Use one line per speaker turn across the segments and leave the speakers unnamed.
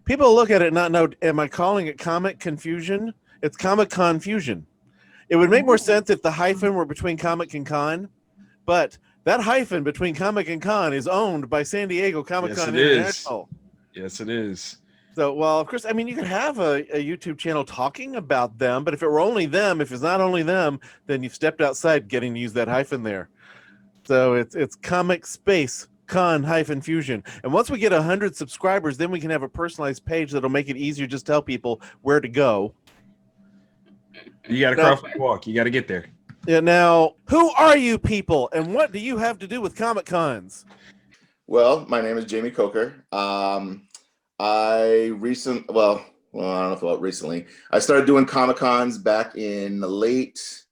People look at it and not know, am I calling it comic confusion? It's Comic Con fusion. It would make more sense if the hyphen were between comic and con, but that hyphen between comic and con is owned by San Diego Comic-Con International.
Yes, it is.
So, well, of course, I mean, you could have a YouTube channel talking about them, but if it were only them, if it's not only them, then you've stepped outside getting to use that hyphen there. So it's comic space con hyphen fusion. And once we get 100 subscribers, then we can have a personalized page that'll make it easier just to tell people where to go.
You got to crawl, walk. You got to get there.
Yeah. Now, who are you people, and what do you have to do with Comic Cons?
Well, my name is Jaime Coker. I don't know about recently. I started doing Comic Cons back in the late,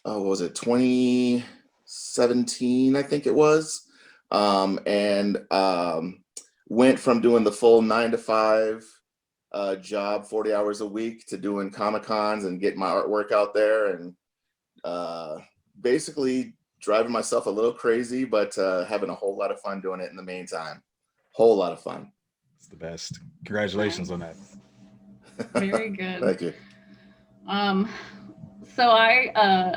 what was it, 2017, I think it was. Went from doing the full 9 to 5 job, 40 hours a week, to doing Comic Cons and getting my artwork out there, and basically driving myself a little crazy, but having a whole lot of fun doing it in the meantime. Whole lot of fun.
It's the best. Congratulations on that.
Very good.
Thank you.
So I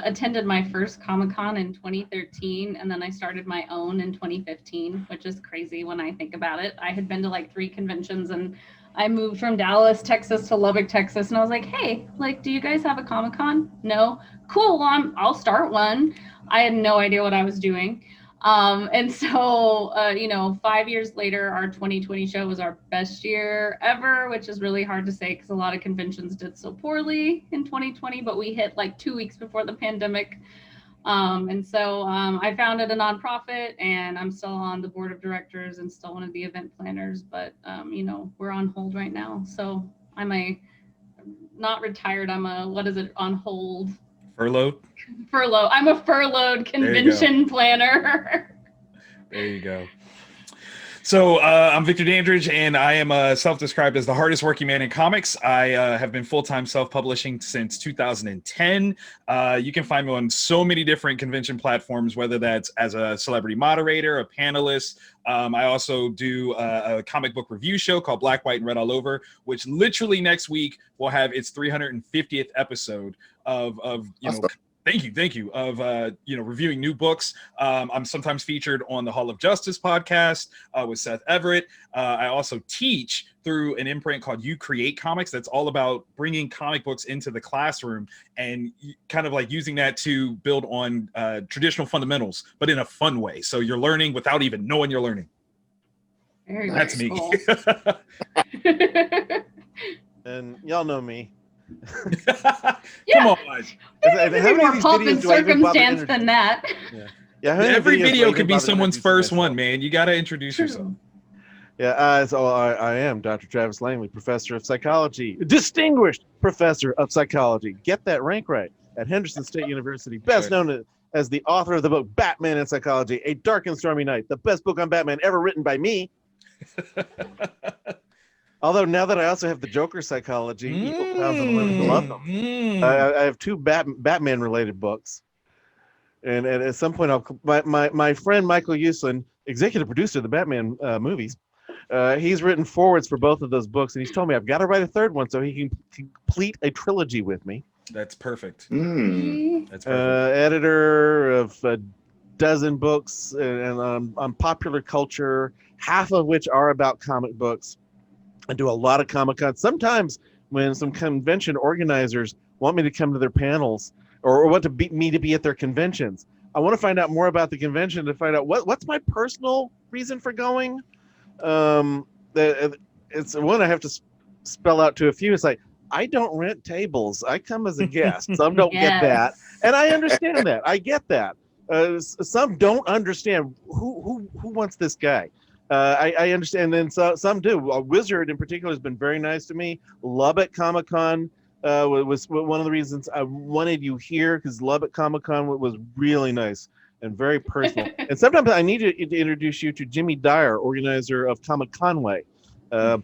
attended my first Comic-Con in 2013, and then I started my own in 2015, which is crazy when I think about it. I had been to like 3 conventions, and I moved from Dallas, Texas to Lubbock, Texas, and I was like, hey, like, do you guys have a Comic-Con? No? Cool, well, I'll start one. I had no idea what I was doing. And so, 5 years later, our 2020 show was our best year ever, which is really hard to say because a lot of conventions did so poorly in 2020, but we hit like 2 weeks before the pandemic. And so I founded a nonprofit, and I'm still on the board of directors and still one of the event planners, but, we're on hold right now. So I'm not retired. I'm on hold?
Furloughed?
Furlough. I'm a furloughed convention planner.
There you go. So I'm Victor Dandridge, and I am self-described as the hardest working man in comics. I have been full-time self-publishing since 2010. You can find me on so many different convention platforms, whether that's as a celebrity moderator, a panelist. I also do a comic book review show called Black, White, and Red All Over, which literally next week will have its 350th episode of
Awesome.
Thank you. Of reviewing new books. I'm sometimes featured on the Hall of Justice podcast with Seth Everett. I also teach through an imprint called You Create Comics. That's all about bringing comic books into the classroom and kind of like using that to build on traditional fundamentals, but in a fun way. So you're learning without even knowing you're learning.
Very
That's me.
cool.
And y'all know me.
Yeah.
Come on.
How many of
more
these
pulp
videos
and
do I even bother
circumstance
to
than that.
Yeah, how many
Every
videos do I
video
even
could be
bother to
someone's
introduce
first
myself?
one, man. You got to introduce yourself.
Yeah, so I am Dr. Travis Langley, professor of psychology, distinguished professor of psychology. Get that rank right at Henderson State University, best known as the author of the book Batman and Psychology, A Dark and Stormy Night, the best book on Batman ever written by me. Although now that I also have the Joker psychology, Evil Thousand Women Love Them. I have 2 Batman-related books. And at some point, my friend Michael Uslan, executive producer of the Batman movies, he's written forwards for both of those books, and he's told me I've got to write a 3rd one so he can complete a trilogy with me.
That's perfect.
That's
perfect.
Editor of a dozen books and on popular culture, half of which are about comic books. I do a lot of Comic-Con. Sometimes when some convention organizers want me to come to their panels or want me to be at their conventions, I want to find out more about the convention to find out what's my personal reason for going. It's one I have to spell out to a few. It's like, I don't rent tables. I come as a guest. Some don't get that. And I understand that. I get that. Some don't understand who wants this guy. I understand, and some do. Wizard in particular has been very nice to me. Lubbock Comic-Con was one of the reasons I wanted you here, because Lubbock Comic-Con was really nice and very personal. And sometimes I need to introduce you to Jimmy Dyer, organizer of Comic Conway. There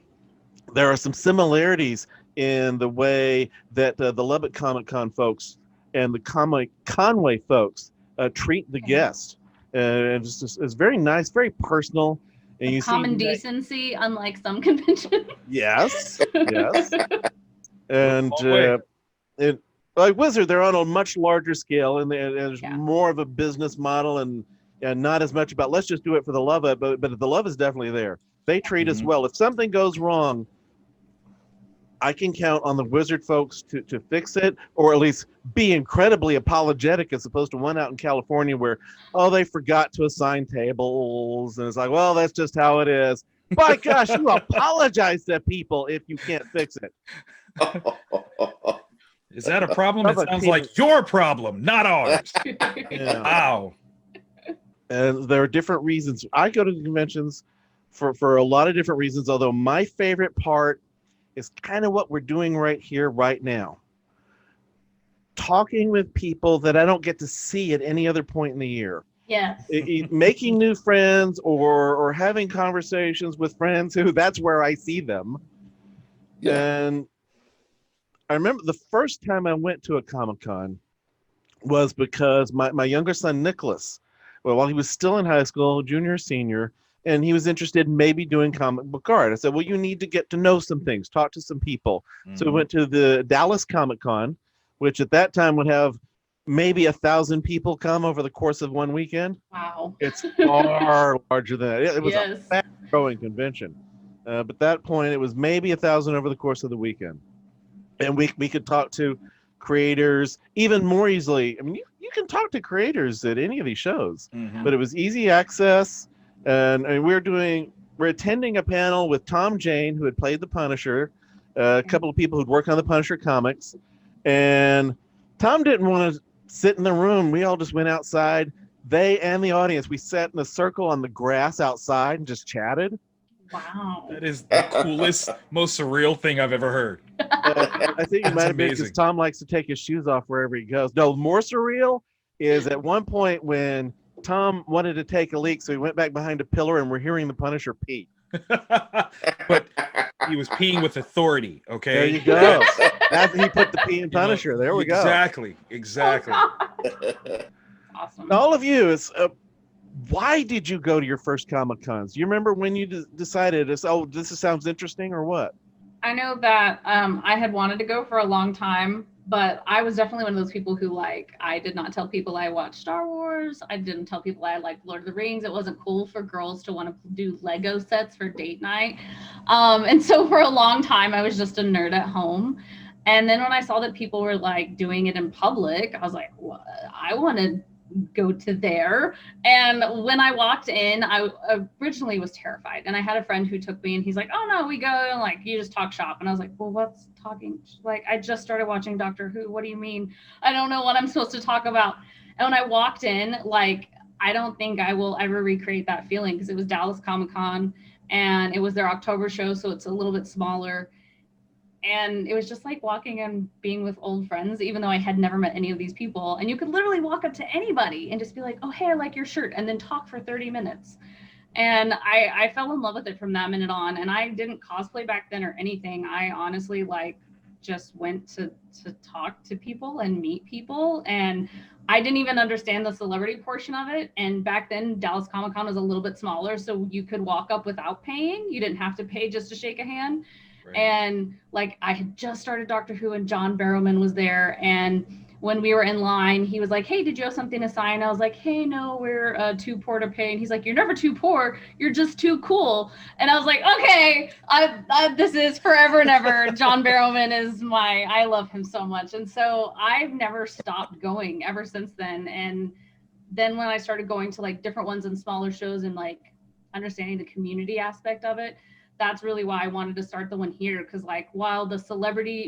are some similarities in the way that the Lubbock Comic-Con folks and the Comic Conway folks treat the guest. And it's very nice, very personal. And you
Common
see
decency, unlike some conventions.
yes, yes, and
Long way.
it like Wizard, they're on a much larger scale, and there's
Yeah.
more of a business model, and not as much about let's just do it for the love of it, but the love is definitely there. They treat us
Mhm.
well. If something goes wrong, I can count on the Wizard folks to fix it, or at least be incredibly apologetic, as opposed to one out in California where, oh, they forgot to assign tables, and it's like, well, that's just how it is. By gosh, you apologize to people if you can't fix it.
Is that a problem? It
Lubbock
sounds
team-
like your problem, not ours.
Yeah.
Wow.
And there are different reasons. I go to the conventions for a lot of different reasons, although my favorite part is kind of what we're doing right here, right now. Talking with people that I don't get to see at any other point in the year.
Yes.
Making new friends or having conversations with friends who that's where I see them.
Yeah.
And I remember the first time I went to a Comic-Con was because my younger son, Nicholas, well, while he was still in high school, junior, senior, and he was interested in maybe doing comic book art. I said, well, you need to get to know some things, talk to some people. So we
Mhm.
went to the Dallas Comic-Con, which at that time would have maybe 1,000 people come over the course of one weekend.
Wow.
It's far larger than that. It was a
Yes.
fast-growing convention. But at that point, it was maybe 1,000 over the course of the weekend. And we could talk to creators even more easily. I mean, you can talk to creators at any of these shows,
Mhm.
but it was easy access. And we're attending a panel with Tom Jane, who had played the Punisher, a couple of people who'd worked on the Punisher comics. And Tom didn't want to sit in the room. We all just went outside. They and the audience, we sat in a circle on the grass outside and just chatted.
Wow.
That is the coolest, most surreal thing I've ever heard.
I think it
That's
might have been because
amazing.
Tom likes to take his shoes off wherever he goes. No, more surreal is at one point when Tom wanted to take a leak, so he went back behind a pillar, and we're hearing the Punisher pee.
But he was peeing with authority, okay?
There you go. He put the pee in Punisher. There we go.
Exactly. Exactly.
Oh, God. Awesome.
All of you, why did you go to your first Comic Cons? Do you remember when you decided, this sounds interesting, or what?
I know that I had wanted to go for a long time, but I was definitely one of those people who, like, I did not tell people I watched Star Wars. I didn't tell people I liked Lord of the Rings. It wasn't cool for girls to want to do Lego sets for date night. And so for a long time, I was just a nerd at home. And then when I saw that people were like doing it in public, I was like, well, I want to go to there. And when I walked in, I originally was terrified. And I had a friend who took me, and he's like, oh no, we go and like, you just talk shop. And I was like, well, what's talking? Like, I just started watching Doctor Who. What do you mean? I don't know what I'm supposed to talk about. And when I walked in, like, I don't think I will ever recreate that feeling, because it was Dallas Comic-Con and it was their October show. So it's a little bit smaller. And it was just like walking and being with old friends, even though I had never met any of these people. And you could literally walk up to anybody and just be like, oh, hey, I like your shirt, and then talk for 30 minutes. And I fell in love with it from that minute on. And I didn't cosplay back then or anything. I honestly just went to talk to people and meet people. And I didn't even understand the celebrity portion of it. And back then, Dallas Comic-Con was a little bit smaller, so you could walk up without paying. You didn't have to pay just to shake a hand.
Right.
And like, I had just started Doctor Who, and John Barrowman was there. And when we were in line, he was like, hey, did you have something to sign? I was like, hey, no, we're too poor to pay. And he's like, you're never too poor. You're just too cool. And I was like, okay, this is forever and ever. John Barrowman is I love him so much. And so I've never stopped going ever since then. And then when I started going to like different ones and smaller shows and like understanding the community aspect of it, that's really why I wanted to start the one here. Because like, while the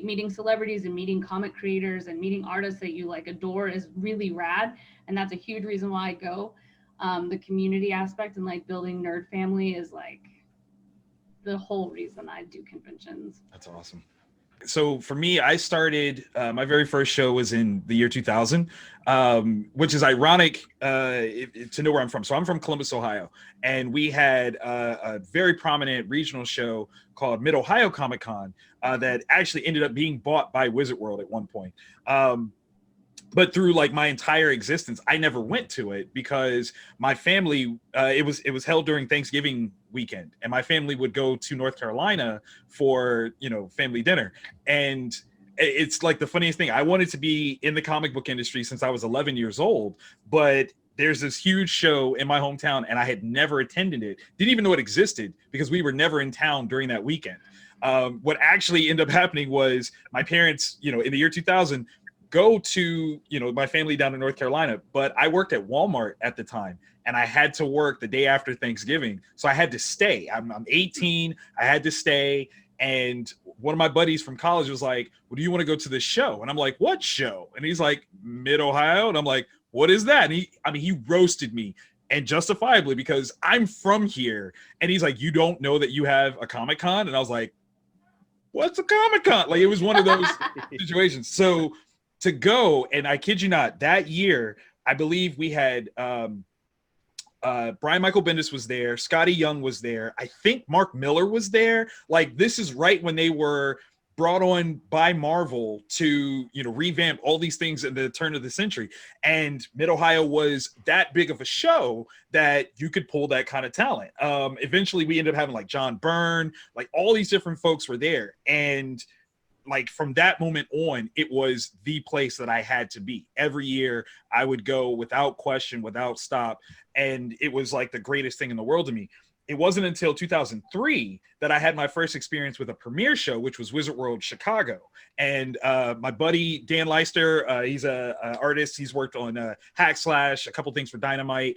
meeting celebrities and meeting comic creators and meeting artists that you like adore is really rad, and that's a huge reason why I go, the community aspect and like building nerd family is like the whole reason I do conventions.
That's awesome. So for me, I started, my very first show was in the year 2000, which is ironic to know where I'm from. So I'm from Columbus, Ohio, and we had a very prominent regional show called Mid-Ohio Comic-Con that actually ended up being bought by Wizard World at one point. but through like my entire existence, I never went to it because my family, it was held during Thanksgiving weekend, and my family would go to North Carolina for, you know, family dinner. And it's like the funniest thing. I wanted to be in the comic book industry since I was 11 years old, but there's this huge show in my hometown and I had never attended it. Didn't even know it existed because we were never in town during that weekend. What actually ended up happening was my parents, you know, in the year 2000, go to, you know, my family down in North Carolina, but I worked at Walmart at the time and I had to work the day after Thanksgiving. So I had to stay. I'm 18. I had to stay. And one of my buddies from college was like, well, do you want to go to this show? And I'm like, what show? And he's like, Mid-Ohio. And I'm like, what is that? And he roasted me, and justifiably, because I'm from here. And he's like, you don't know that you have a Comic-Con? And I was like, what's a Comic-Con? Like, it was one of those situations. So to go, and I kid you not, that year, I believe we had Brian Michael Bendis was there, Scotty Young was there, I think Mark Miller was there. Like, this is right when they were brought on by Marvel to, you know, revamp all these things at the turn of the century. And Mid-Ohio was that big of a show that you could pull that kind of talent. Eventually we ended up having like John Byrne, like all these different folks were there. And like from that moment on, it was the place that I had to be. Every year I would go without question, without stop. And it was like the greatest thing in the world to me. It wasn't until 2003 that I had my first experience with a premiere show, which was Wizard World Chicago. And my buddy, Dan Leister, he's a artist. He's worked on Hack Slash, a couple things for Dynamite.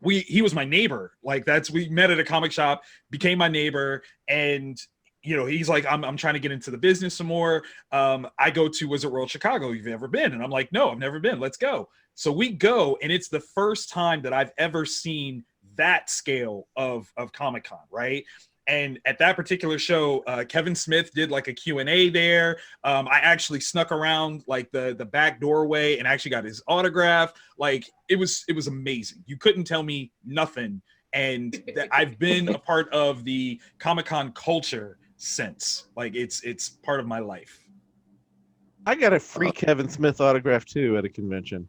He was my neighbor. Like we met at a comic shop, became my neighbor. And you know, he's like, I'm trying to get into the business some more. I go to Wizard World Chicago. You've ever been? And I'm like, no, I've never been. Let's go. So we go, and it's the first time that I've ever seen that scale of Comic-Con, right? And at that particular show, Kevin Smith did like a Q&A there. I actually snuck around like the back doorway and actually got his autograph. Like it was amazing. You couldn't tell me nothing. And I've been a part of the Comic-Con culture since. Like it's part of my life.
I got a free Kevin Smith autograph too at a convention.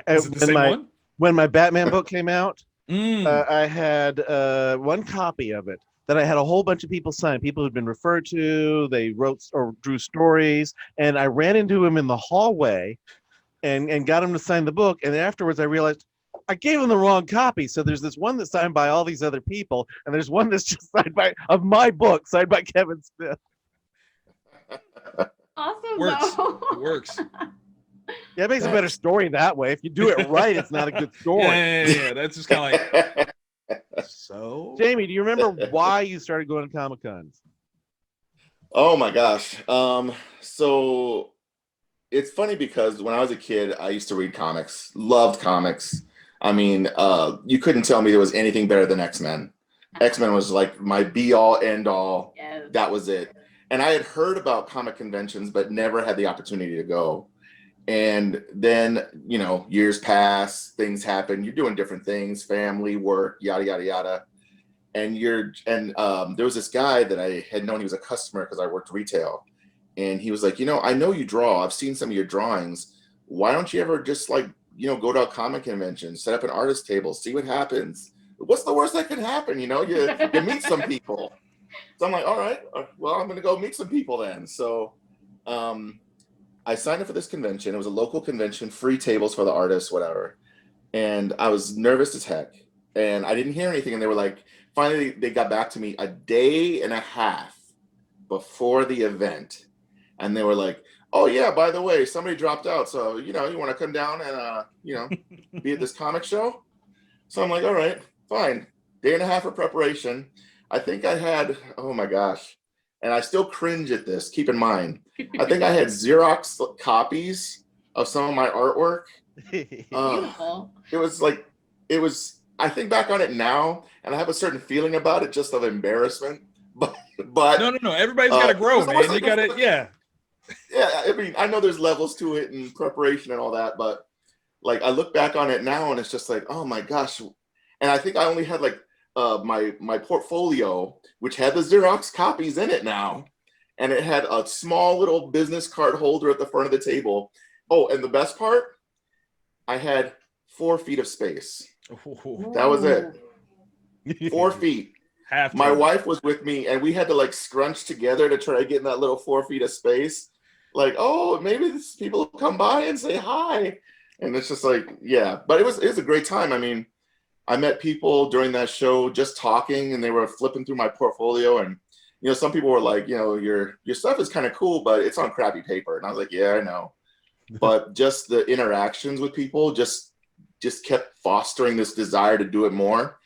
Is it the same one?
When my Batman book came out,
Mm.
I had one copy of it that I had a whole bunch of people sign. People who'd been referred to, they wrote or drew stories, and I ran into him in the hallway and got him to sign the book. And afterwards, I realized I gave him the wrong copy. So there's this one that's signed by all these other people, and there's one that's just signed of my book, signed by Kevin Smith.
Awesome.
Works.
Though.
It works.
Yeah, it makes a better story that way. If you do it right, it's not a good story.
Yeah. That's just kind of like. So,
Jamie, do you remember why you started going to Comic-Cons?
Oh my gosh. So it's funny because when I was a kid, I used to read comics, loved comics. I mean, you couldn't tell me there was anything better than X-Men. X-Men was like my be all end all.
Yes.
That was it. And I had heard about comic conventions, but never had the opportunity to go. And then, you know, years pass, things happen. You're doing different things, family, work, yada, yada, yada. And there was this guy that I had known. He was a customer because I worked retail. And he was like, you know, I know you draw. I've seen some of your drawings. Why don't you ever just like, you know, go to a comic convention, set up an artist table, see what happens. What's the worst that could happen? You know, you meet some people. So I'm like, all right, well, I'm going to go meet some people then. So I signed up for this convention. It was a local convention, free tables for the artists, whatever. And I was nervous as heck. And I didn't hear anything. And they were like, finally, they got back to me a day and a half before the event. And they were like, oh, yeah, by the way, somebody dropped out. So, you know, you want to come down and, you know, be at this comic show? So I'm like, all right, fine. Day and a half of preparation. I think I had, oh, my gosh. And I still cringe at this. Keep in mind, I think I had Xerox copies of some of my artwork.
Beautiful.
I think back on it now, and I have a certain feeling about it, just of embarrassment. But
no. Everybody's got to grow, man. You got to, yeah.
Yeah, I mean, I know there's levels to it and preparation and all that, but like I look back on it now, and it's just like, oh my gosh. And I think I only had like my portfolio, which had the Xerox copies in it now, and it had a small little business card holder at the front of the table, Oh, and the best part, I had 4 feet of space. That was it. 4 feet. My wife was with me, and we had to like scrunch together to try to get in that little 4 feet of space. Like, oh, maybe people will come by and say hi. And it's just like, yeah. But it was a great time. I mean, I met people during that show just talking, and they were flipping through my portfolio, and some people were like, your stuff is kind of cool, but it's on crappy paper. And I was like, yeah, I know. But just the interactions with people just kept fostering this desire to do it more.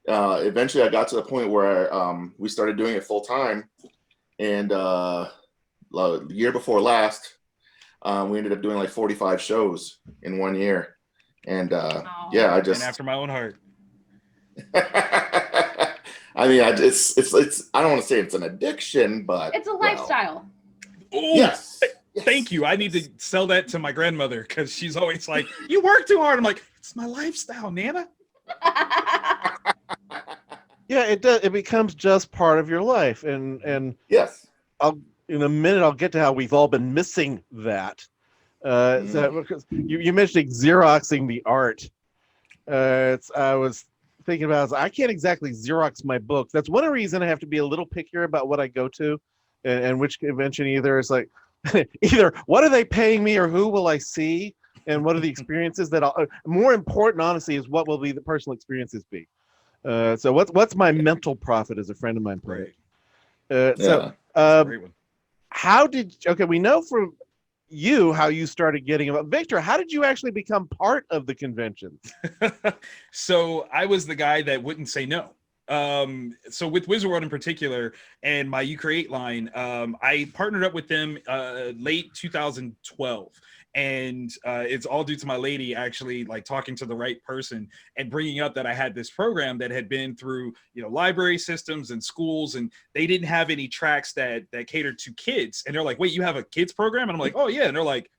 Eventually I got to the point where we started doing it full time, and the year before last, we ended up doing like 45 shows in 1 year. And yeah, I just,
and after my own heart.
I mean, it's I don't want to say it's an addiction, but
it's a lifestyle.
Oh,
yes.
Thank you. I need to sell that to my grandmother, because she's always like, you work too hard. I'm like, it's my lifestyle, Nana.
Yeah, it does. It becomes just part of your life, and
yes,
in a minute I'll get to how we've all been missing that. So, because you mentioned Xeroxing the art. I was thinking about, I can't exactly Xerox my books. That's one reason I have to be a little pickier about what I go to, and which convention. Either it's like, either what are they paying me, or who will I see, and what are the experiences that more important, honestly, is what will be the personal experiences be. So what's my mental profit, as a friend of mine put it. So how did, we know from you how you started getting about. Victor, how did you actually become part of the convention?
So I was the guy that wouldn't say no. So with Wizard World in particular, and my You Create line, I partnered up with them late 2012. And it's all due to my lady actually like talking to the right person and bringing up that I had this program that had been through, library systems and schools, and they didn't have any tracks that catered to kids. And they're like, wait, you have a kids program? And I'm like, oh yeah. And they're like,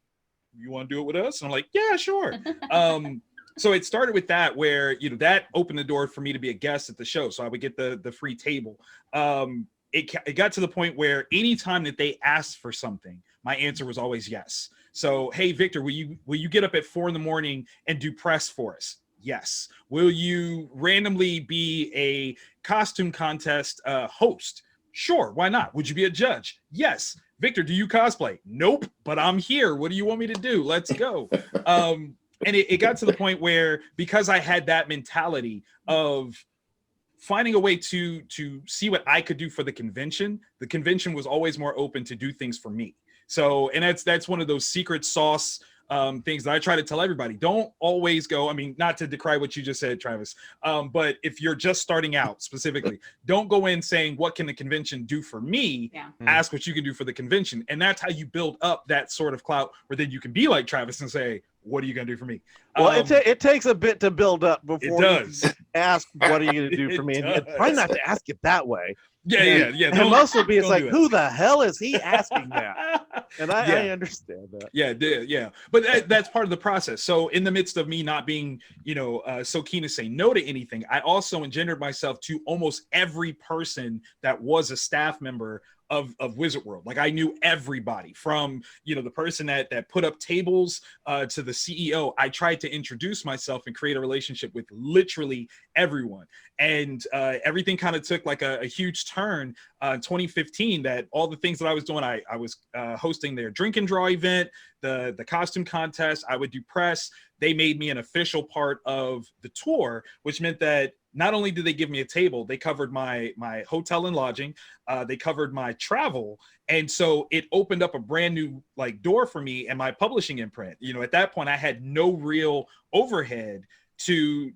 you want to do it with us? And I'm like, yeah, sure. So it started with that, where, that opened the door for me to be a guest at the show. So I would get the free table. It got to the point where anytime that they asked for something, my answer was always yes. So, hey, Victor, will you get up at 4 a.m. and do press for us? Yes. Will you randomly be a costume contest host? Sure. Why not? Would you be a judge? Yes. Victor, do you cosplay? Nope. But I'm here. What do you want me to do? Let's go. And it got to the point where, because I had that mentality of finding a way to see what I could do for the convention was always more open to do things for me. So, and that's one of those secret sauce things that I try to tell everybody. Don't always go, I mean, not to decry what you just said, Travis, but if you're just starting out specifically, don't go in saying, what can the convention do for me? Yeah. Ask what you can do for the convention. And that's how you build up that sort of clout, where then you can be like Travis and say, what are you going to do for me?
Well, it takes a bit to build up before you ask, what are you going to do for me? And try not to ask it that way.
Yeah.
And most will be, it's like, who the hell is he asking that? And I understand that.
Yeah. But that's part of the process. So in the midst of me not being, so keen to say no to anything, I also engendered myself to almost every person that was a staff member of Wizard World. Like, I knew everybody from, the person that put up tables to the CEO. I tried to introduce myself and create a relationship with literally everyone. And everything kind of took like a huge turn in 2015, that all the things that I was doing, I was hosting their drink and draw event, the costume contest, I would do press. They made me an official part of the tour, which meant that not only did they give me a table, they covered my hotel and lodging, they covered my travel. And so it opened up a brand new door for me and my publishing imprint. At that point I had no real overhead to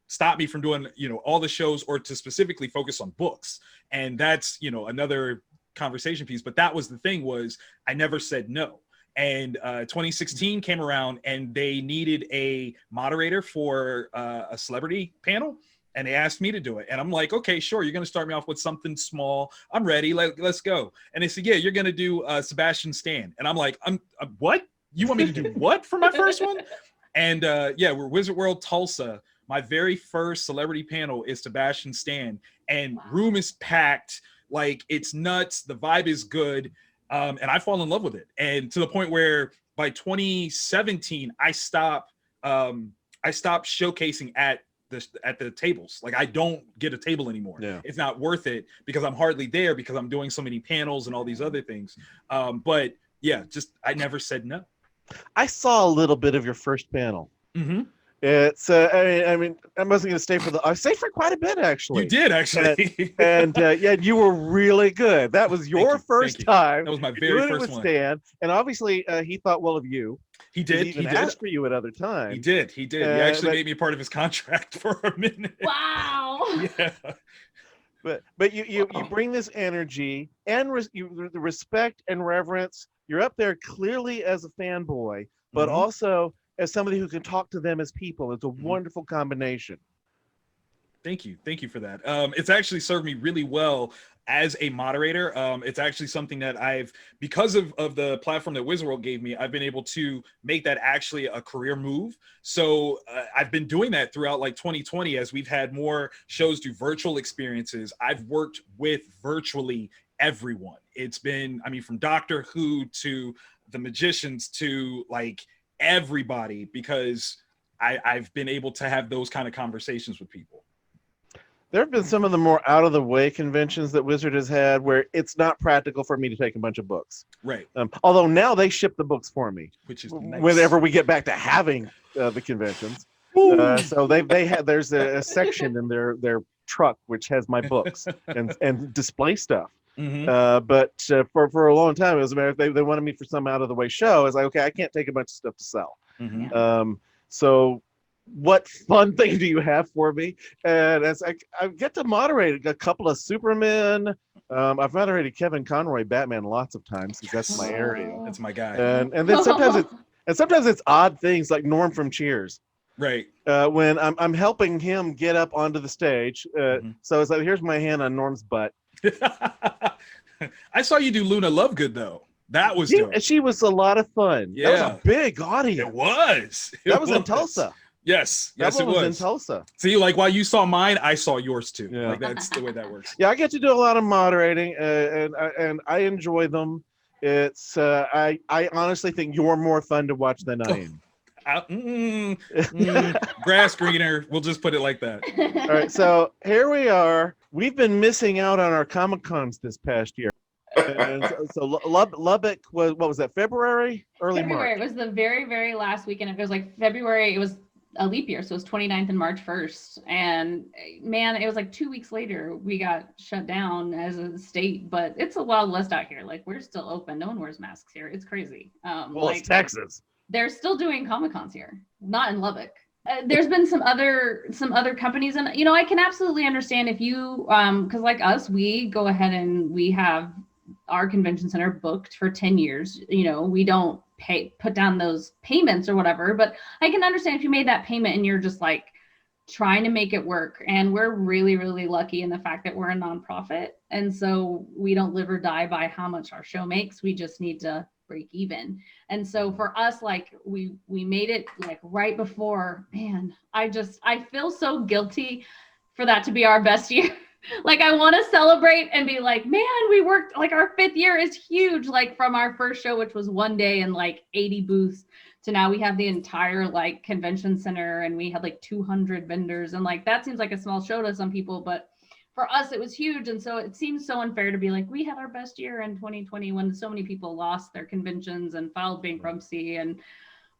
stop me from doing, all the shows, or to specifically focus on books. And that's, another conversation piece. But that was the thing, was I never said no. And 2016 came around, and they needed a moderator for a celebrity panel, and they asked me to do it. And I'm like, okay, sure. You're going to start me off with something small. I'm ready. Let's go. And they said, yeah, you're going to do Sebastian Stan. And I'm like, I'm what? You want me to do what for my first one? And we're Wizard World Tulsa. My very first celebrity panel is Sebastian Stan, and room is packed. Like, it's nuts. The vibe is good. And I fall in love with it. And to the point where by 2017, I stopped showcasing at the tables. Like, I don't get a table anymore.
Yeah.
It's not worth it because I'm hardly there because I'm doing so many panels and all these other things. But yeah, just I never said no.
I saw a little bit of your first panel.
Mm-hmm.
It's I mean I wasn't going to stay for I stayed for quite a bit actually.
You did actually.
And yeah, you were really good. That was your first time.
That was my very first one.
Stan, and obviously he thought well of you.
He did.
He asked for you at other times.
He did. He actually made me a part of his contract for a minute.
Wow.
Yeah.
But you bring this energy and the respect and reverence. You're up there clearly as a fanboy, but also as somebody who can talk to them as people. It's a wonderful combination.
Thank you for that. It's actually served me really well as a moderator. It's actually something that because of the platform that Wizard World gave me, I've been able to make that actually a career move. So I've been doing that throughout like 2020 as we've had more shows do virtual experiences. I've worked with virtually everyone. It's been, I mean, from Doctor Who to the magicians to like everybody, because I've been able to have those kind of conversations with people.
There have been some of the more out of the way conventions that Wizard has had where it's not practical for me to take a bunch of books.
Right.
Although now they ship the books for me,
which is nice.
Whenever we get back to having the conventions. So they have, there's a section in their truck which has my books and display stuff. But for a long time, it was a matter of they wanted me for some out of the way show. It's like, okay, I can't take a bunch of stuff to sell. So what fun thing do you have for me? And as I get to moderate a couple of Supermen. I've moderated Kevin Conroy Batman lots of times because that's my area.
That's my guy.
And then sometimes it's odd things like Norm from Cheers.
Right.
When I'm helping him get up onto the stage. So it's like, here's my hand on Norm's butt.
I saw you do Luna Lovegood though. That was dope.
She was a lot of fun.
Yeah.
That was a big audience.
It was.
That was in Tulsa.
Yes, it was
in Tulsa.
See, like while you saw mine, I saw yours too.
Yeah.
Like that's the way that works.
Yeah, I get to do a lot of moderating, and I enjoy them. It's I honestly think you're more fun to watch than I am.
Grass greener. We'll just put it like that.
All right, so here we are. We've been missing out on our Comic-Cons this past year. And so Lubbock was, what was that, February? Early March?
It was the very, very last weekend. It was like February. It was a leap year. So it was 29th and March 1st. And man, it was like 2 weeks later, we got shut down as a state, but it's a Wild West out here. Like we're still open. No one wears masks here. It's crazy.
Well, it's Texas.
They're still doing Comic-Cons here, not in Lubbock. There's been some other companies, and you know, I can absolutely understand if you because like us, we go ahead and we have our convention center booked for 10 years. You know, we don't put down those payments or whatever, but I can understand if you made that payment and you're just like trying to make it work. And we're really, really lucky in the fact that we're a nonprofit, and so we don't live or die by how much our show makes. We just need to break even. And so for us, like we made it like right before, man, I feel so guilty for that to be our best year. Like I want to celebrate and be like, man, we worked, like our 5th year is huge. Like from our first show, which was one day and like 80 booths, to now we have the entire like convention center and we had like 200 vendors. And like, that seems like a small show to some people, but for us, it was huge. And so it seems so unfair to be like, we had our best year in 2020 when so many people lost their conventions and filed bankruptcy.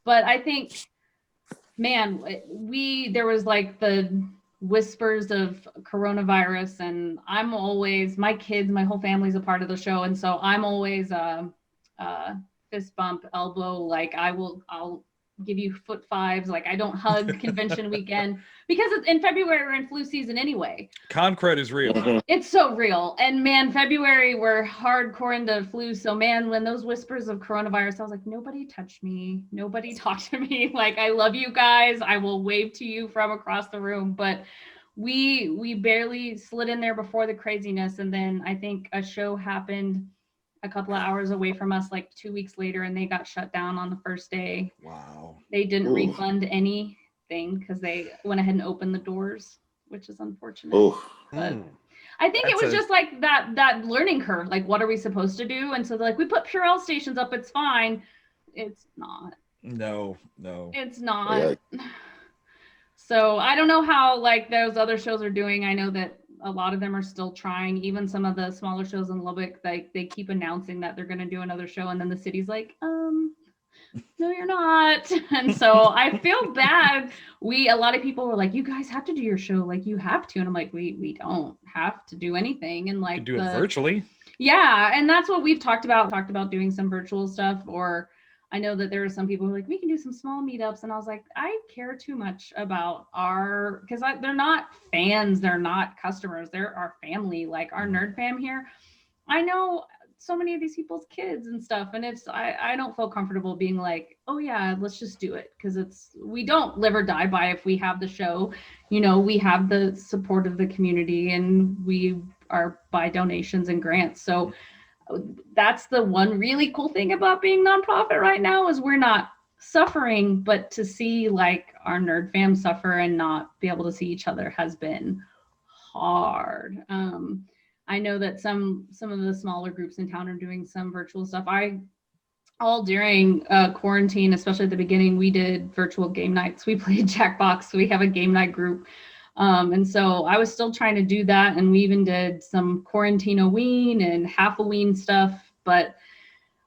But I think, man, there was like the whispers of coronavirus, and I'm always, my kids, my whole family's a part of the show. And so I'm always fist bump, elbow, like I'll give you foot fives. Like I don't hug convention weekend because it's in February, we're in flu season anyway.
Con cred is real.
It's so real. And man, February we're hardcore into flu. So man, when those whispers of coronavirus, I was like, nobody touch me. Nobody talk to me. Like, I love you guys. I will wave to you from across the room. But we barely slid in there before the craziness. And then I think a show happened a couple of hours away from us, like 2 weeks later, and they got shut down on the first day.
Wow.
They didn't refund anything because they went ahead and opened the doors, which is unfortunate. But I think it was just like that learning curve. Like, what are we supposed to do? And so they're like, we put Purell stations up, it's fine. it's not.
No.
It's not. So I don't know how like those other shows are doing. I know that a lot of them are still trying. Even some of the smaller shows in Lubbock, like they keep announcing that they're going to do another show, and then the city's like, no, you're not. And so I feel bad. A lot of people were like, you guys have to do your show, like you have to, and I'm like, we don't have to do anything, and like
do it virtually.
Yeah, and that's what we've talked about doing some virtual stuff. Or I know that there are some people who are like, we can do some small meetups, and I was like, I care too much about because they're not fans, they're not customers, they're our family, like our nerd fam here. I know so many of these people's kids and stuff, and I don't feel comfortable being like, oh yeah, let's just do it, because we don't live or die by if we have the show. We have the support of the community, and we are by donations and grants. So that's the one really cool thing about being nonprofit right now, is we're not suffering, but to see like our nerd fam suffer and not be able to see each other has been hard. I know that some of the smaller groups in town are doing some virtual stuff. All during quarantine, especially at the beginning, we did virtual game nights. We played Jackbox. We have a game night group. And so I was still trying to do that. And we even did some quarantine-a-ween and half-a-ween stuff. But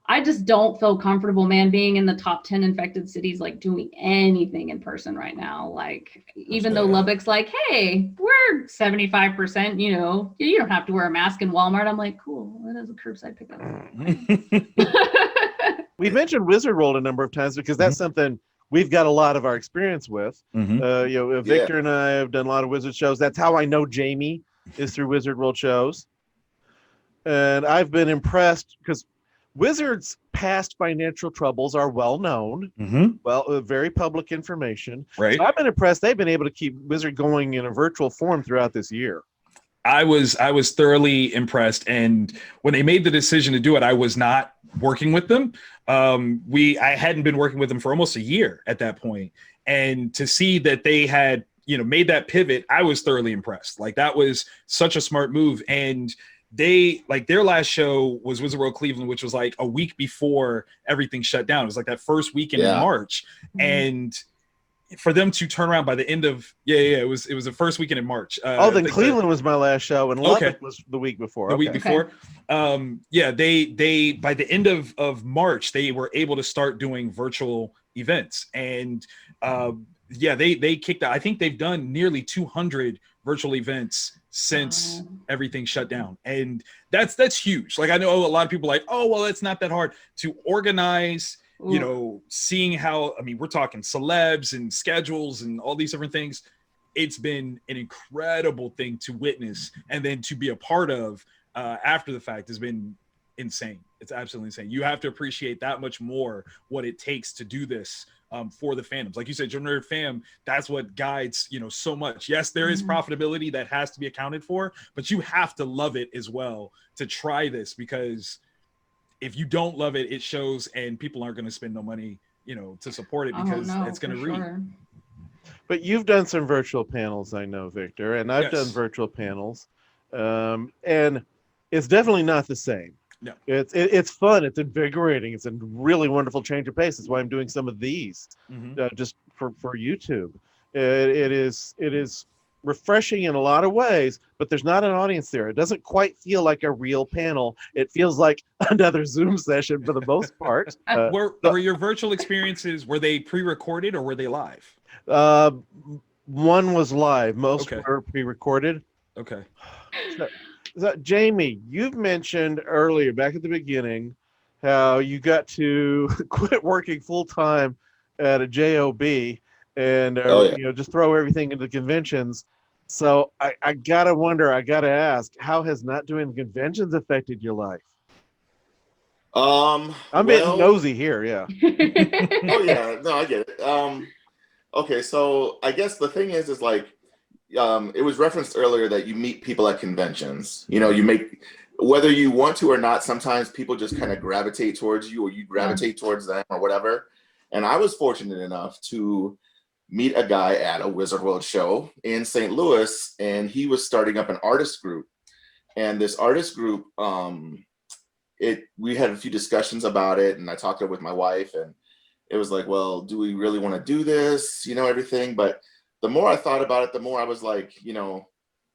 I just don't feel comfortable, man, being in the top 10 infected cities, like doing anything in person right now. Like, even though Lubbock's like, hey, we're 75%, you don't have to wear a mask in Walmart. I'm like, cool, that is a curbside pickup.
We mentioned Wizard World a number of times because that's something we've got a lot of our experience with. Victor and I have done a lot of Wizard shows. That's how I know Jaime, is through Wizard World shows. And I've been impressed because Wizards' past financial troubles are well known, very public information.
Right.
So I've been impressed. They've been able to keep Wizard going in a virtual form throughout this year.
I was thoroughly impressed, and when they made the decision to do it, I was not working with them. I hadn't been working with them for almost a year at that point, and to see that they had made that pivot, I was thoroughly impressed. Like, that was such a smart move. And they, like, their last show was Wizard World Cleveland, which was like a week before everything shut down. It was like that first weekend in March, and for them to turn around by the end of it was the first weekend in March.
Then Cleveland was my last show, and Lubbock was the week before.
Week before. They by the end of March, they were able to start doing virtual events, and they kicked out. I think they've done nearly 200 virtual events since everything shut down, and that's huge. Like, I know a lot of people are like, oh well, it's not that hard to organize. Seeing how, we're talking celebs and schedules and all these different things. It's been an incredible thing to witness, and then to be a part of after the fact has been insane. It's absolutely insane. You have to appreciate that much more what it takes to do this for the fandoms. Like you said, your nerd fam, that's what guides, so much. Yes, there is profitability that has to be accounted for, but you have to love it as well to try this, because if you don't love it, it shows, and people aren't going to spend no money, to support it, because it's going to read. Sure.
But you've done some virtual panels, I know, Victor, and I've done virtual panels, and it's definitely not the same.
No,
it's fun. It's invigorating. It's a really wonderful change of pace. That's why I'm doing some of these just for YouTube. It is refreshing in a lot of ways, but there's not an audience there. It doesn't quite feel like a real panel. It feels like another Zoom session for the most part.
Were your virtual experiences, were they pre-recorded or were they live?
One was live. Most were pre-recorded.
Okay.
So, Jaime, you've mentioned earlier, back at the beginning, how you got to quit working full-time at a JOB and just throw everything into conventions. So I gotta wonder, I gotta ask, how has not doing conventions affected your life? I'm being nosy here, yeah.
I get it. Okay, so I guess the thing is like, it was referenced earlier that you meet people at conventions. You make, whether you want to or not, sometimes people just kind of gravitate towards you, or you gravitate towards them, or whatever. And I was fortunate enough to meet a guy at a Wizard World show in St. Louis, and he was starting up an artist group. And this artist group, we had a few discussions about it, and I talked it with my wife, and it was like, well, do we really want to do this? Everything. But the more I thought about it, the more I was like,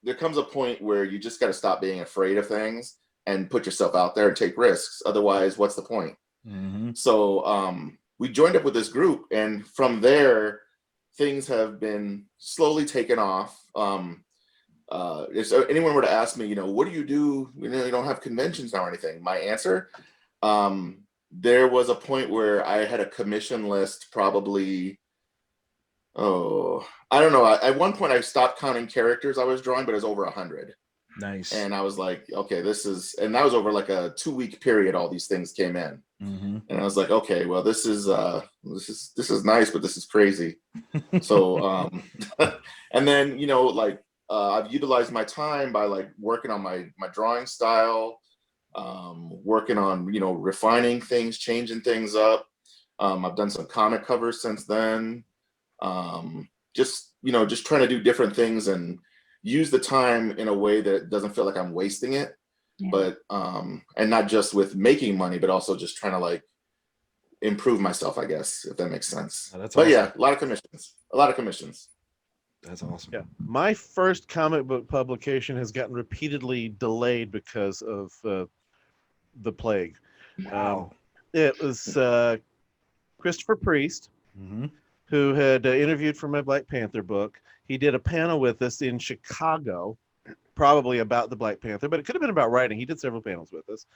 there comes a point where you just got to stop being afraid of things and put yourself out there and take risks. Otherwise, what's the point?
Mm-hmm.
So we joined up with this group, and from there, things have been slowly taken off. If anyone were to ask me, what do you do? You don't have conventions now or anything. My answer, there was a point where I had a commission list, probably, I don't know. At one point, I stopped counting characters I was drawing, but it was over 100.
Nice.
And I was like, okay, and that was over like a 2-week period. All these things came in,
mm-hmm.
and I was like, okay, well, this is nice, but this is crazy. So, and then I've utilized my time by like working on my drawing style, working on refining things, changing things up. I've done some comic covers since then. Just trying to do different things and use the time in a way that doesn't feel like I'm wasting it.
Yeah.
But and not just with making money, but also just trying to like improve myself, I guess, if that makes sense.
Oh, that's
but
awesome.
Yeah, a lot of commissions.
That's awesome.
Yeah, my first comic book publication has gotten repeatedly delayed because of the plague.
Wow.
It was Christopher Priest,
Mm-hmm.
who had interviewed for my Black Panther book. He did a panel with us in Chicago, probably about the Black Panther, but it could have been about writing. He did several panels with us.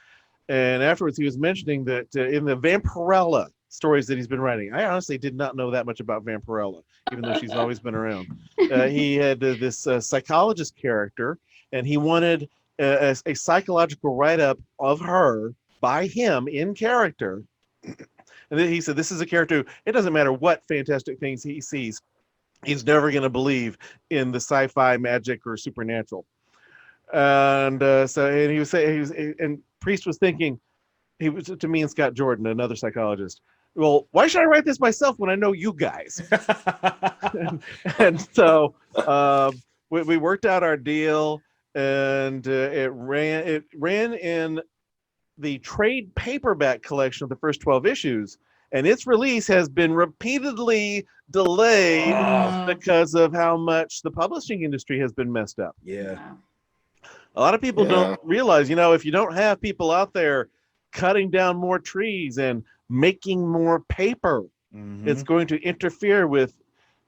And afterwards, he was mentioning that in the Vampirella stories that he's been writing, I honestly did not know that much about Vampirella, even though she's always been around. He had this psychologist character, and he wanted a psychological write-up of her by him in character. And then he said, this is a character, it doesn't matter what fantastic things he sees, he's never going to believe in the sci-fi, magic, or supernatural. And and he was saying, and Priest was thinking, he was to me and Scott Jordan, another psychologist. Well, why should I write this myself when I know you guys? and so we worked out our deal, and it ran in the trade paperback collection of the first 12 issues, and its release has been repeatedly delayed because of how much the publishing industry has been messed up.
Yeah.
A lot of people don't realize, if you don't have people out there cutting down more trees and making more paper,
Mm-hmm.
it's going to interfere with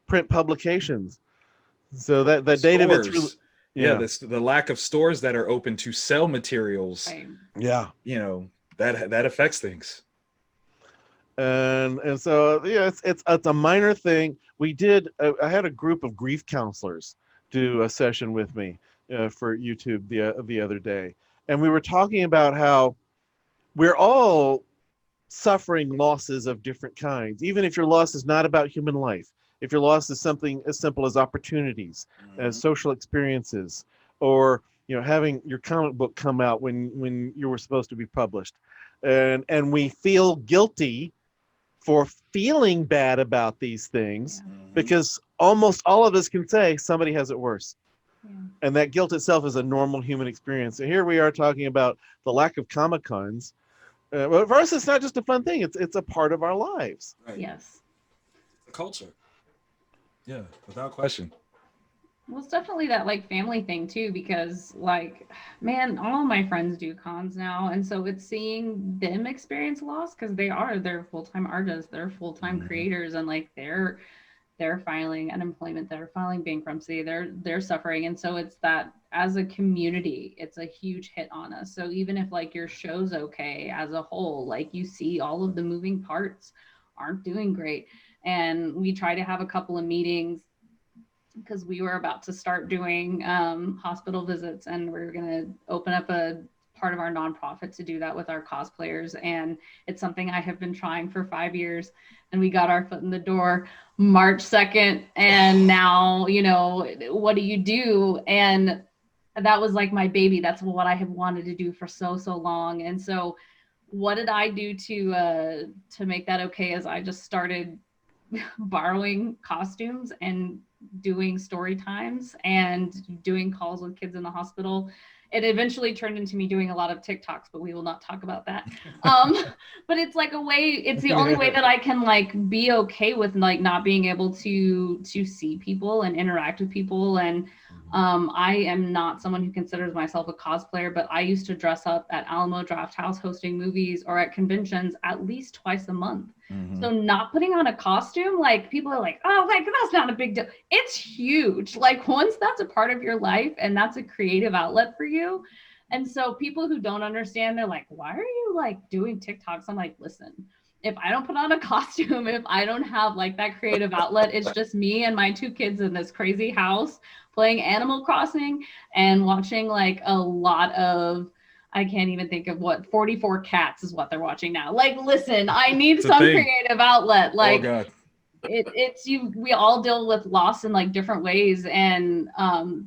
print publications. So that data that's really,
the lack of stores that are open to sell materials, that affects things.
And so it's a minor thing. We did. I had a group of grief counselors do a session with me for YouTube the other day, and we were talking about how we're all suffering losses of different kinds. Even if your loss is not about human life, if your loss is something as simple as opportunities, as social experiences, or having your comic book come out when you were supposed to be published, and we feel guilty for feeling bad about these things because almost all of us can say somebody has it worse. Yeah. And that guilt itself is a normal human experience. And here we are talking about the lack of Comic-Cons. Well, for us, it's not just a fun thing. It's a part of our lives.
Right.
Yes.
The culture. Yeah, without question.
Well, it's definitely that like family thing too, because like, man, all my friends do cons now. And so it's seeing them experience loss because they're full-time artists, they're full-time creators, and like they're filing unemployment, they're filing bankruptcy, they're suffering. And so it's that as a community, it's a huge hit on us. So even if like your show's okay as a whole, like you see all of the moving parts aren't doing great. And we try to have a couple of meetings because we were about to start doing hospital visits, and we're going to open up a part of our nonprofit to do that with our cosplayers. And it's something I have been trying for 5 years, and we got our foot in the door March 2nd. And now, what do you do? And that was like my baby. That's what I have wanted to do for so long. And so what did I do to make that okay? Is I just started borrowing costumes and doing story times and doing calls with kids in the hospital it eventually turned into me doing a lot of TikToks, but we will not talk about that. But it's like a way, it's the only way that I can like be okay with like not being able to see people and interact with people. And I am not someone who considers myself a cosplayer, but I used to dress up at Alamo Draft House hosting movies or at conventions at least twice a month. So not putting on a costume, like people are like, oh, like that's not a big deal. It's huge. Like once that's a part of your life and that's a creative outlet for you. And so people who don't understand, they're like, why are you like doing TikToks? I'm like, listen, if I don't put on a costume, if I don't have like that creative outlet, it's just me and my 2 kids in this crazy house playing Animal Crossing and watching like a lot of, I can't even think of what, 44 Cats is what they're watching now. Like, listen, I need some creative outlet. Like,
oh, God.
it's you. We all deal with loss in like different ways. And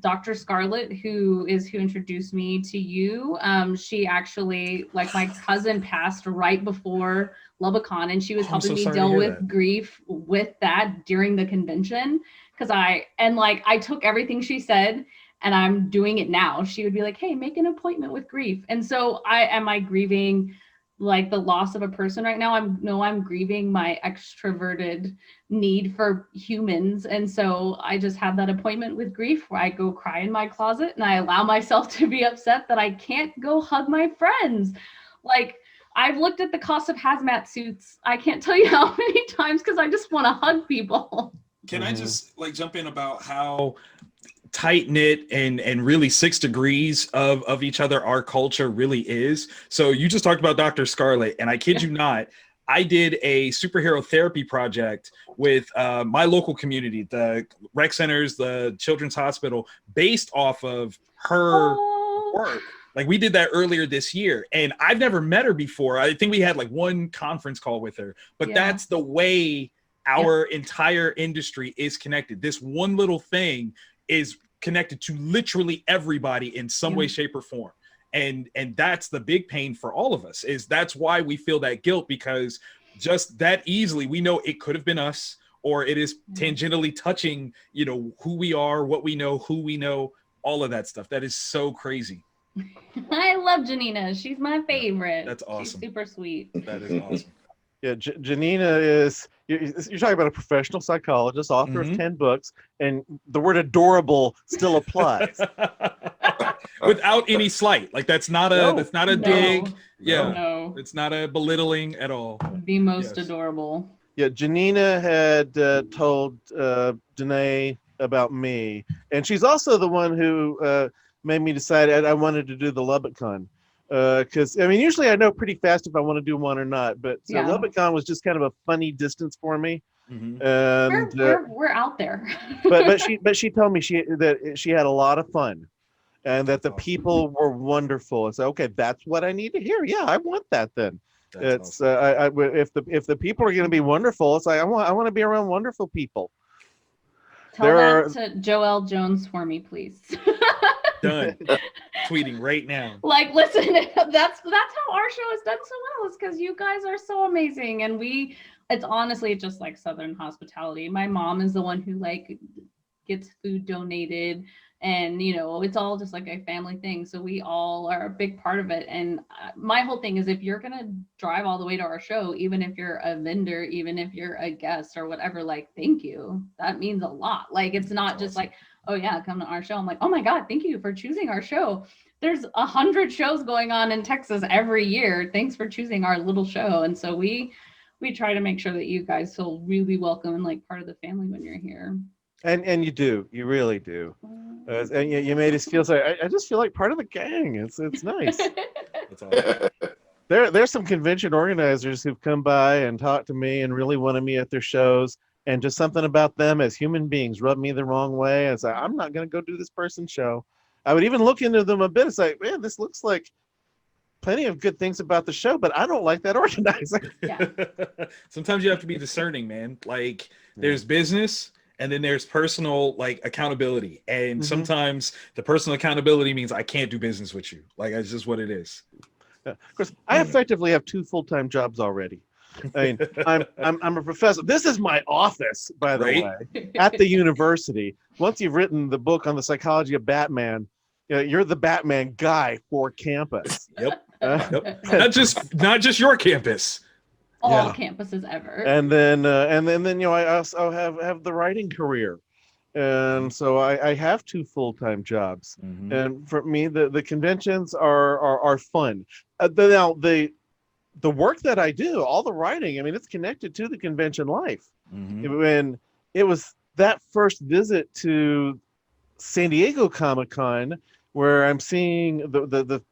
Dr. Scarlett, who introduced me to you, she actually, like, my cousin passed right before Lubbock-Con, and she was helping me deal with grief with that during the convention. Because I took everything she said, and I'm doing it now. She would be like, hey, make an appointment with grief. And so am I grieving like the loss of a person right now? I'm grieving my extroverted need for humans. And so I just have that appointment with grief where I go cry in my closet and I allow myself to be upset that I can't go hug my friends. Like, I've looked at the cost of hazmat suits. I can't tell you how many times because I just want to hug people.
Can I just like jump in about how tight knit and really 6 degrees of each other our culture really is? So you just talked about Dr. Scarlett, and I kid you not, I did a superhero therapy project with my local community, the rec centers, the children's hospital, based off of her work. Like, we did that earlier this year, and I've never met her before. I think we had like one conference call with her, but that's the way our entire industry is connected. This one little thing is connected to literally everybody in some way, shape, or form. And that's the big pain for all of us, is that's why we feel that guilt, because just that easily we know it could have been us, or it is tangentially touching, you know, who we are, what we know, who we know, all of that stuff. That is so crazy.
I love Janina. She's my favorite.
That's awesome.
She's super sweet.
That is awesome.
Yeah, Janina is, you're talking about a professional psychologist, author of 10 books, and the word adorable still applies.
Without any slight. Like, that's not a dig. Yeah.
No.
It's not a belittling at all.
The most adorable.
Yeah, Janina had told DeNae about me, and she's also the one who made me decide I wanted to do the Lubbock-Con. Because I mean, usually I know pretty fast if I want to do one or not, but so Lubbock-Con was just kind of a funny distance for me. And
we're out there.
but she told me that she had a lot of fun, and that the people were wonderful. It's like, okay, that's what I need to hear. Yeah, I want that then. It's if the people are going to be wonderful, it's like I want to be around wonderful people.
Tell that to Joelle Jones for me, please.
Done. Tweeting right now.
Like, listen, that's how our show is done so well. It's because you guys are so amazing, and it's honestly just like Southern hospitality. My mom is the one who like gets food donated, and you know, it's all just like a family thing. So we all are a big part of it. And my whole thing is, if you're gonna drive all the way to our show, even if you're a vendor, even if you're a guest or whatever, like, thank you. That means a lot. Like, it's not just like, oh yeah, come to our show. I'm like, oh my God, thank you for choosing our show. There's 100 shows going on in Texas every year. Thanks for choosing our little show. And so we try to make sure that you guys feel really welcome and like part of the family when you're here.
And you do, you really do. And you made us feel like I just feel like part of the gang. It's nice.
That's awesome.
There's some convention organizers who've come by and talked to me and really wanted me at their shows. And just something about them as human beings rubbed me the wrong way. I was like, I'm not going to go do this person's show. I would even look into them a bit. It's like, man, this looks like plenty of good things about the show, but I don't like that organizer.
Yeah.
Sometimes you have to be discerning, man. Like, there's business, and then there's personal, like, accountability. And sometimes the personal accountability means I can't do business with you. Like, it's just what it is.
Of course, I effectively have 2 full-time jobs already. I mean, I'm a professor. This is my office, by the way, at the university. Once you've written the book on the psychology of Batman, you're the Batman guy for campus.
Yep.
Uh,
Not just your campus.
All campuses ever.
And then I also have the writing career, and so I have 2 full-time jobs.
Mm-hmm.
And for me, the conventions are fun. Now the work that I do, all the writing, I mean, it's connected to the convention life.
Mm-hmm.
When it was that first visit to San Diego Comic-Con, where I'm seeing the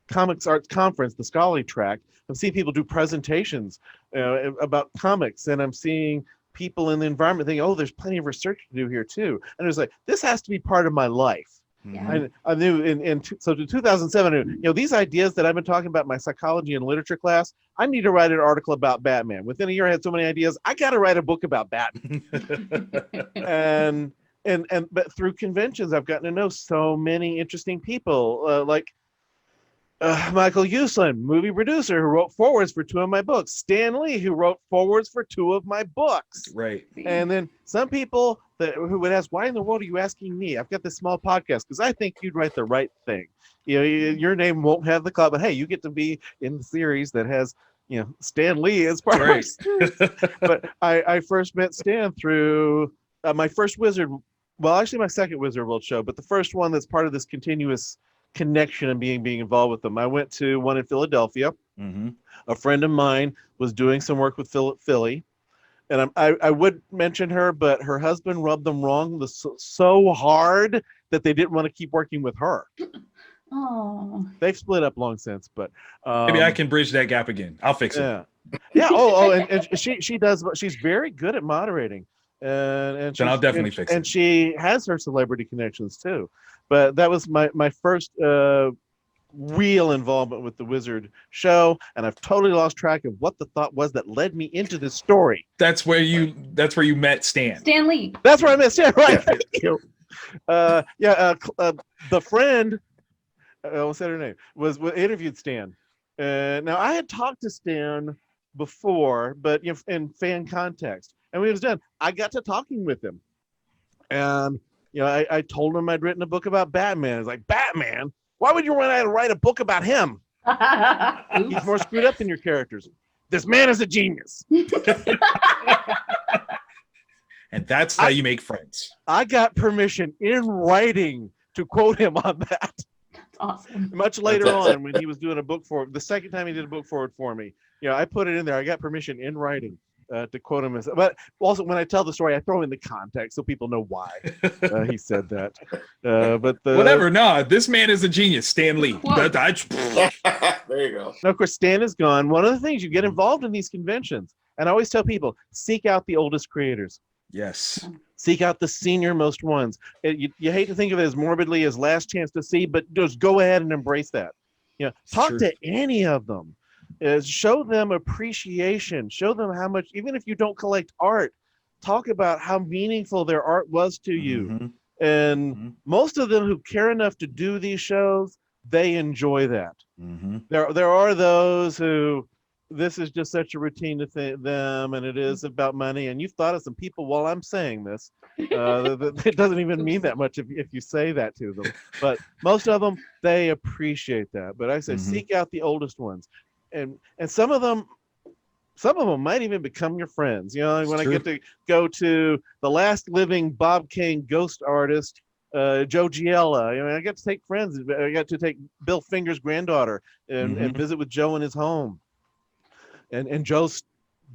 Comics Arts Conference, the scholarly track. I'm seeing people do presentations about comics, and I'm seeing people in the environment thinking, oh, there's plenty of research to do here too. And it's like, this has to be part of my life.
Yeah.
I knew in 2007, I knew, these ideas that I've been talking about in my psychology and literature class, I need to write an article about Batman. Within a year, I had so many ideas. I got to write a book about Batman. But through conventions, I've gotten to know so many interesting people, like Michael Uslan, movie producer, who wrote forwards for 2 of my books. Stan Lee, who wrote forwards for 2 of my books.
Right.
And then some people who would ask, why in the world are you asking me? I've got this small podcast because I think you'd write the right thing. Your name won't have the club, but hey, you get to be in the series that has, Stan Lee as part of it. But I first met Stan through my first Wizard, well, actually my second Wizard World show, but the first one that's part of this continuous connection and being involved with them. I went to one in Philadelphia.
Mm-hmm.
A friend of mine was doing some work with Philly, and I would mention her, but her husband rubbed them wrong so hard that they didn't want to keep working with her.
Oh,
They've split up long since, but
maybe I can bridge that gap again. I'll fix it.
Yeah. And she does. She's very good at moderating, and
then I'll definitely fix it.
And she has her celebrity connections too. But that was my first real involvement with the Wizard show, and I've totally lost track of what the thought was that led me into this story.
That's where you met Stan.
Stan Lee.
That's where I met Stan. Right. Thank you. The friend, what's that her name? Was interviewed Stan. Now I had talked to Stan before, but in fan context, and when it was done, I got to talking with him, and. I told him I'd written a book about Batman. It's like, Batman? Why would you want to write a book about him? He's more screwed up than your characters. This man is a genius.
And that's how you make friends.
I got permission in writing to quote him on that.
That's awesome.
Much later on, when he was doing a book forward, the second time he did a book forward for me, I put it in there. I got permission in writing. To quote him but also when I tell the story, I throw in the context so people know why he said that. But
whatever. No, this man is a genius. Stan Lee.
There you go.
Now, of course, Stan is gone. One of the things you get involved in these conventions, and I always tell people, seek out the oldest creators.
Yes.
Seek out the senior most ones. You hate to think of it as morbidly as last chance to see, but just go ahead and embrace that. Talk to any of them. Show them appreciation. Show them how much, even if you don't collect art, talk about how meaningful their art was to you.
Mm-hmm.
And most of them who care enough to do these shows, they enjoy that.
Mm-hmm.
There are those who this is just such a routine to them, and it is about money. And you've thought of some people while I'm saying this. It doesn't even mean that much if you say that to them. But most of them, they appreciate that. But I say, seek out the oldest ones. And some of them might even become your friends. When I get to go to the last living Bob Kane ghost artist, Joe Giella, I got to take friends. I got to take Bill Finger's granddaughter and visit with Joe in his home. And Joe's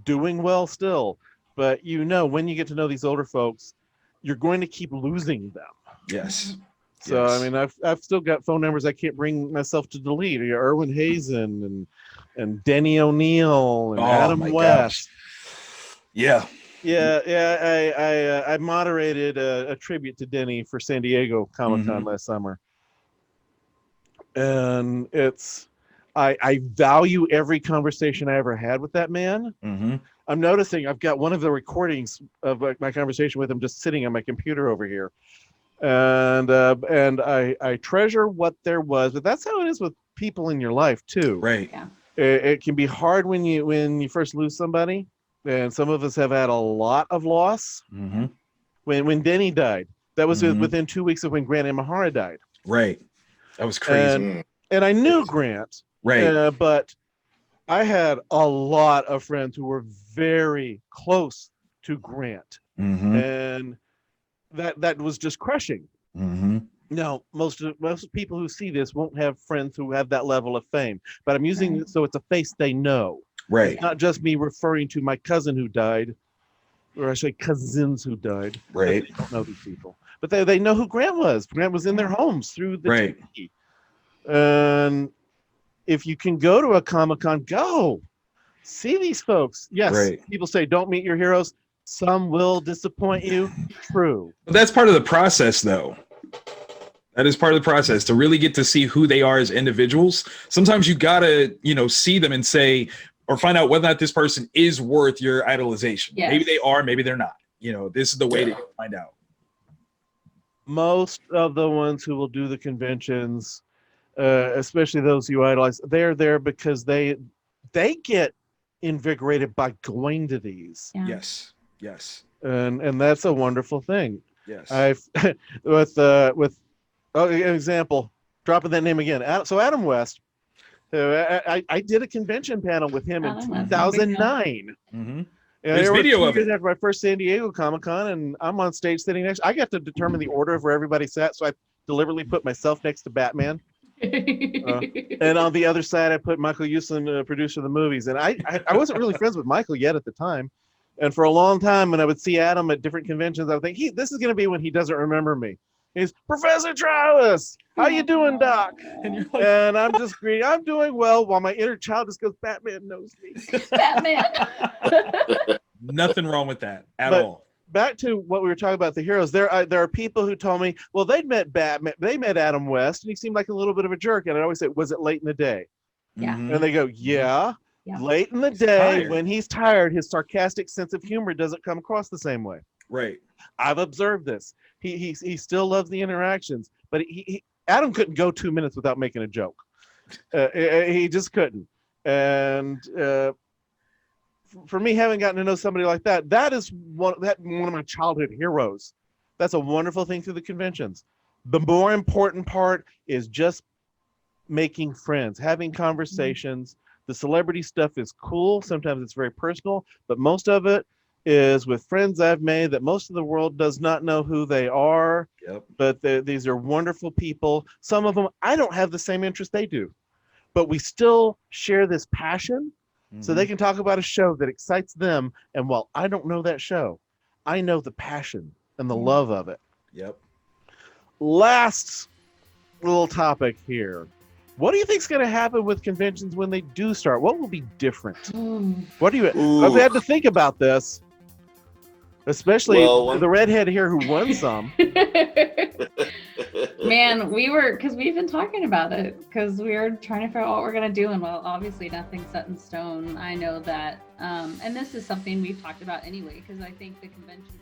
doing well still. But when you get to know these older folks, you're going to keep losing them.
Yes.
So
yes.
I mean, I've still got phone numbers I can't bring myself to delete. Erwin Hazen and Denny O'Neil and Adam West.
Gosh.
Yeah. I moderated a tribute to Denny for San Diego Comic-Con last summer, and I value every conversation I ever had with that man.
Mm-hmm.
I'm noticing I've got one of the recordings of my conversation with him just sitting on my computer over here. And I treasure what there was, but that's how it is with people in your life too.
Right.
Yeah.
It can be hard when you first lose somebody, and some of us have had a lot of loss.
Mm-hmm.
When Denny died, that was within 2 weeks of when Grant Imahara died.
Right. That was crazy.
And I knew Grant,
Right.
but I had a lot of friends who were very close to Grant, and that was just crushing. Now, most people who see this won't have friends who have that level of fame, but I'm using it so it's a face they know.
Right.
It's not just me referring to my cousin who died, or I say cousins who died.
Right.
They don't know these people, but they know who Grant was. Grant was in their homes through the TV. And if you can go to a Comic-Con, go see these folks. Yes, people say don't meet your heroes. Some will disappoint you. True.
But that's part of the process, though. That is part of the process to really get to see who they are as individuals. Sometimes you gotta, see them and say, or find out whether or not this person is worth your idolization. Yes. Maybe they are, maybe they're not. This is the way to find out.
Most of the ones who will do the conventions, especially those you idolize, they're there because they get invigorated by going to these.
Yeah. Yes.
And that's a wonderful thing.
Yes.
I've with an example, dropping that name again. So Adam West, I did a convention panel with him in 2009.
There's video of it
after my first San Diego Comic-Con, and I'm on stage sitting next. I got to determine the order of where everybody sat, so I deliberately put myself next to Batman. And on the other side, I put Michael Uslan, producer of the movies. And I wasn't really friends with Michael yet at the time. And for a long time, when I would see Adam at different conventions, I would think, this is going to be when he doesn't remember me. He's Professor Travis. How you doing, Doc? And you're like, and I'm just greeting. I'm doing well. While my inner child just goes, Batman knows me.
Batman.
Nothing wrong with that at all.
Back to what we were talking about, the heroes. There are people who told me, well, they'd met Batman. They met Adam West, and he seemed like a little bit of a jerk. And I always say, was it late in the day?
Yeah.
And they go, yeah. Late in the day, when he's tired, his sarcastic sense of humor doesn't come across the same way.
Right.
I've observed this. He still loves the interactions, but Adam couldn't go 2 minutes without making a joke. He just couldn't. And for me, having gotten to know somebody like that, that is one of my childhood heroes. That's a wonderful thing through the conventions. The more important part is just making friends, having conversations. The celebrity stuff is cool. Sometimes it's very personal, but most of it is with friends I've made that most of the world does not know who they are.
Yep.
But these are wonderful people. Some of them, I don't have the same interest they do, but we still share this passion. So they can talk about a show that excites them. And while I don't know that show, I know the passion and the love of it.
Yep.
Last little topic here. What do you think is going to happen with conventions when they do start? What will be different? What do you? I've had to think about this, especially the redhead here who won some.
Man, because we've been talking about it because we were trying to figure out what we're going to do. And well, obviously nothing's set in stone. I know that. And this is something we've talked about anyway, because I think the convention